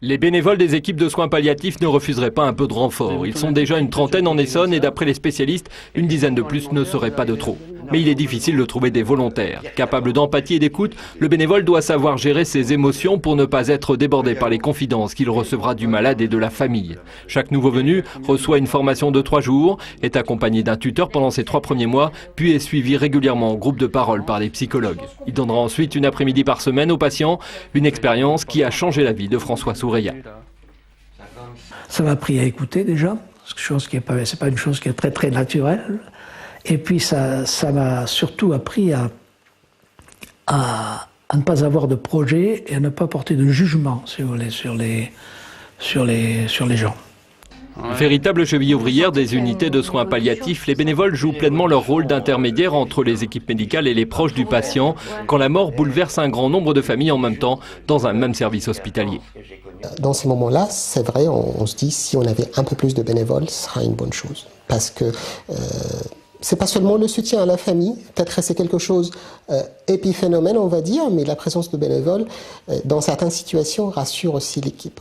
Les bénévoles des équipes de soins palliatifs ne refuseraient pas un peu de renfort. Ils sont déjà une trentaine en Essonne et d'après les spécialistes, une dizaine de plus ne serait pas de trop. Mais il est difficile de trouver des volontaires. Capable d'empathie et d'écoute, le bénévole doit savoir gérer ses émotions pour ne pas être débordé par les confidences qu'il recevra du malade et de la famille. Chaque nouveau venu reçoit une formation de 3 jours, est accompagné d'un tuteur pendant ses 3 premiers mois, puis est suivi régulièrement en groupe de parole par des psychologues. Il donnera ensuite une après-midi par semaine aux patients, une expérience qui a changé la vie de François Soureya. Ça m'a appris à écouter déjà, c'est pas une chose qui est très naturelle. Et puis ça m'a surtout appris à ne pas avoir de projet et à ne pas porter de jugement, si vous voulez, sur les gens. Véritable cheville ouvrière des unités de soins palliatifs, les bénévoles jouent pleinement leur rôle d'intermédiaire entre les équipes médicales et les proches du patient, quand la mort bouleverse un grand nombre de familles en même temps, dans un même service hospitalier. Dans ces moments-là, c'est vrai, on se dit si on avait un peu plus de bénévoles, ce sera une bonne chose. Parce que c'est pas seulement le soutien à la famille, peut-être que c'est quelque chose épiphénomène, on va dire, mais la présence de bénévoles, dans certaines situations, rassure aussi l'équipe.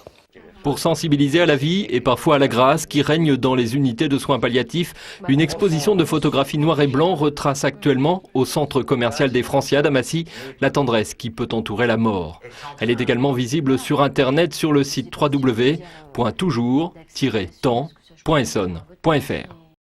Pour sensibiliser à la vie et parfois à la grâce qui règne dans les unités de soins palliatifs, une exposition de photographies noir et blanc retrace actuellement, au centre commercial des Franciades à Massy, la tendresse qui peut entourer la mort. Elle est également visible sur Internet sur le site www.toujours-temps.essonne.fr.